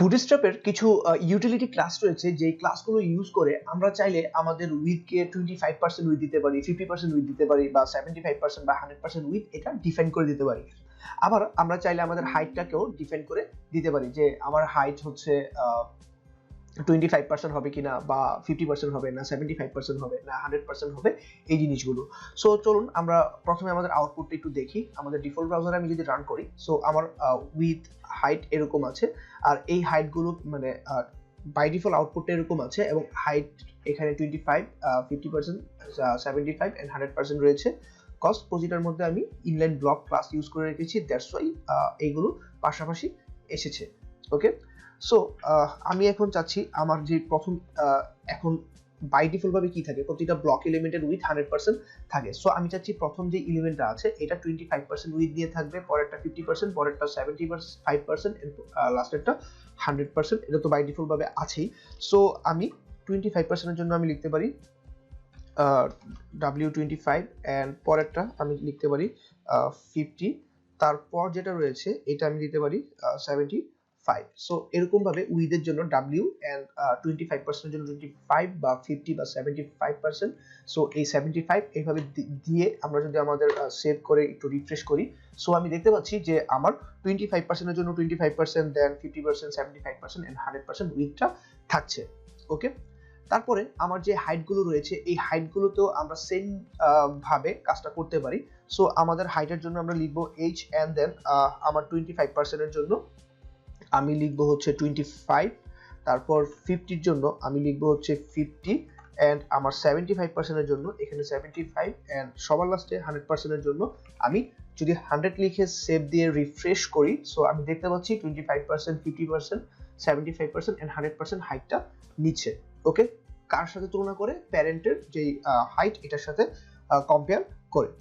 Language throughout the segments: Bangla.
বুটস্ট্র্যাপের কিছু ইউটিলিটি ক্লাস রয়েছে যে ক্লাসগুলো ইউজ করে আমরা চাইলে আমাদের উইথকে 25% উইথ দিতে পারি, 50% উইথ দিতে পারি, বা 75% বা 100% উইথ এটা ডিফাইন করে দিতে পারি। আবার আমরা চাইলে আমাদের হাইটটাকেও ডিফাইন করে দিতে পারি যে আমার হাইট হচ্ছে 25% হবে কিনা, বা 50% হবে না, 75% হবে না, 100% হবে, এই জিনিসগুলো। সো চলুন আমরা প্রথমে আমাদের আউটপুটটা একটু দেখি। আমাদের ডিফল্ট ব্রাউজারে আমি যদি রান করি, সো আমার উইথ হাইট এরকম আছে, আর এই হাইটগুলো মানে বাই ডিফল্ট আউটপুটটা এরকম আছে, এবং হাইট এখানে 25, 50%, 75 এন্ড 100% রয়েছে। কস্ট প্রতিটার মধ্যে আমি ইনলাইন ব্লক ক্লাস ইউজ করে রেখেছি, দ্যাটস ওয়াই এইগুলো পাশাপাশি এসেছে। ওকে, সো আমি এখন চাচ্ছি আমার যে প্রথম এখন বাই ডিফল্ট ভাবে কি থাকে, প্রতিটা ব্লক এলিমেন্টের উইথ 100% থাকে। সো আমি চাচ্ছি প্রথম যে এলিমেন্টটা আছে এটা 25% উইথ নিয়ে থাকবে, পরেরটা 50%, পরেরটা 75%, লাস্টেরটা 100%। এটা তো বাই ডিফল্ট ভাবে আছেই। সো আমি 25% এর জন্য আমি লিখতে পারি W25, এন্ড পরেরটা আমি লিখতে পারি 50, তারপর যেটা রয়েছে এটা আমি দিতে পারি 75। সো এরকম ভাবে উইথের জন্য W এন্ড 25% এর জন্য 25 বা 50 বা 75%। সো এই 75 এইভাবে দিয়ে আমরা যদি আমাদের সেভ করে একটু রিফ্রেশ করি, সো আমি দেখতে পাচ্ছি যে আমার 25% এর জন্য 25%, দেন 50%, 75% এন্ড 100% উইথটা থাকছে। ওকে, তারপরে আমার যে হাইটগুলো রয়েছে এই হাইটগুলোতেও আমরা সেম ভাবে কাজটা করতে পারি। সো আমাদের হাইটের জন্য আমরা লিখবো h, এন্ড দেন আমার 25% এর জন্য আমি লিখবো হচ্ছে 25, তারপর 50 এর জন্য আমি লিখবো হচ্ছে 50, এন্ড আমার 75% এর জন্য এখানে 75, এন্ড সবার লাস্টে 100% এর জন্য আমি যদি 100 লিখে সেভ দিয়ে রিফ্রেশ করি, সো আমি দেখতে পাচ্ছি 25%, 50%, 75% এন্ড 100% হাইটটা নিচে। ওকে, কার সাথে তুলনা করে? প্যারেন্টের যে হাইট এটার সাথে কম্পেয়ার করে।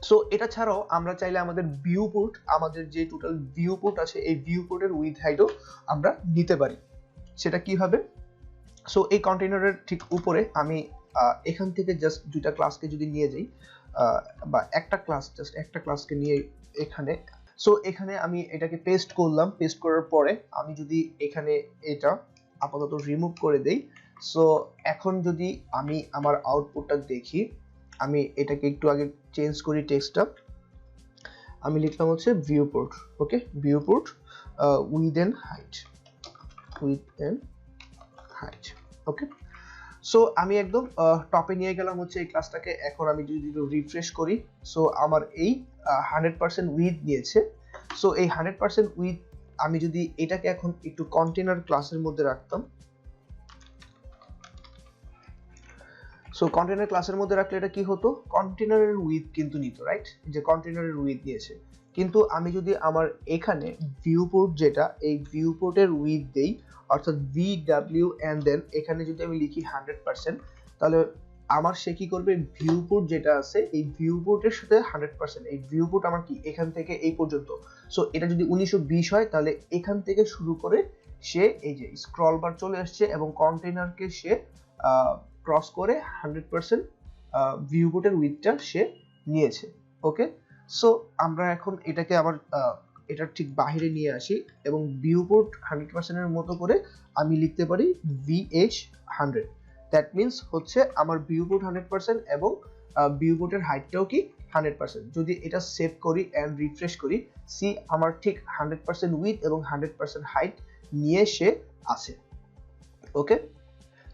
সো এটা ছাড়াও আমরা চাইলে আমাদের ভিউ পোর্ট, আমাদের যে টোটাল ভিউ পোর্ট আছে এই ভিউ পোর্টের উইথ হাইটও আমরা নিতে পারি। সেটা কিভাবে? সো এই কন্টেইনারের ঠিক উপরে আমি এখান থেকে জাস্ট দুইটা ক্লাসকে যদি নিয়ে যাই, বা একটা ক্লাসকে নিয়ে এখানে, সো এখানে আমি এটাকে পেস্ট করলাম। পেস্ট করার পরে আমি যদি এখানে এটা আপাতত রিমুভ করে দেই, সো এখন যদি আমি আমার আউটপুটটা দেখি, আমি এটাকে একটু আগে চেঞ্জ করি টেক্সটটা, আমি লিখলাম হচ্ছে viewport. Okay, viewport width and height, okay. So আমি একদম টপে নিয়ে গেলাম হচ্ছে এই ক্লাসটাকে। এখন আমি যদি রিফ্রেশ করি, সো আমার এই 100% উইথ নিয়েছে। সো এই 100% উইথ আমি যদি এটাকে এখন একটু কন্টেইনার ক্লাসের মধ্যে রাখতাম, সো কন্টেইনার ক্লাসের মধ্যে রাখলে এটা কি হতো, কন্টেইনারের উইথ কিন্তু নিত, রাইট? যে কন্টেইনারের উইথ নিয়েছে। কিন্তু আমি যদি আমার এখানে ভিউ পোর্ট যেটা, এই ভিউ পোর্টের উইথ দেই, অর্থাৎ VW, এন্ড দেন এখানে যদি আমি লিখি 100%, তাহলে আমার সে কি করবে, ভিউ পোর্ট যেটা আছে এই ভিউ পোর্টের সাথে 100%, এই ভিউ পোর্ট আমার কি এখান থেকে এই পর্যন্ত। সো এটা যদি 1920 হয় তাহলে এখান থেকে শুরু করে সে এই যে স্ক্রল বার চলে আসছে, এবং কন্টেইনারকে সে ক্রস করে 100% ভিউ পোর্টের উইথটা সে নিয়েছে। ওকে, সো আমরা এখন এটাকে আবার এটার ঠিক বাইরে নিয়ে আসি, এবং ভিউ পোর্ট 100% এর মতো করে আমি লিখতে পারি VH100। দ্যাট মিনস হচ্ছে আমার ভিউ পোর্ট 100% এবং ভিউ পোর্টের হাইটটাও কি 100%। যদি এটা সেভ করি এন্ড রিফ্রেশ করি, সি আমার ঠিক 100% উইথ এবং 100% হাইট নিয়ে সে আছে। ওকে,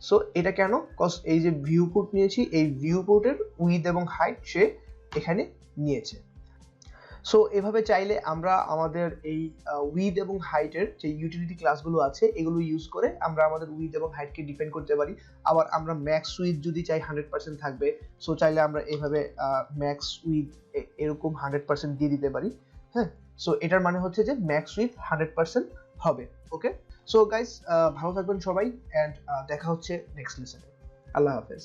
সো এটা কেন? কজ এই যে ভিউ পোর্ট নিয়েছি, এই ভিউ পোর্টের উইথ এবং হাইট সে এখানে নিয়েছে। সো এভাবে চাইলে আমরা আমাদের এই উইথ এবং হাইটের যে ইউটিলিটি ক্লাসগুলো আছে এগুলো ইউজ করে আমরা আমাদের উইথ এবং হাইটকে ডিফাইন করতে পারি। আবার আমরা ম্যাক্স উইথ যদি চাই 100% থাকবে, সো চাইলে আমরা এভাবে ম্যাক্স উইথ এরকম 100% দিয়ে দিতে পারি। হ্যাঁ, সো এটার মানে হচ্ছে যে ম্যাক্স উইথ 100% হবে। ওকে, সো গাইস ভালো থাকবেন সবাই, এন্ড দেখা হচ্ছে নেক্সট লেসনে। আল্লাহ হাফেজ।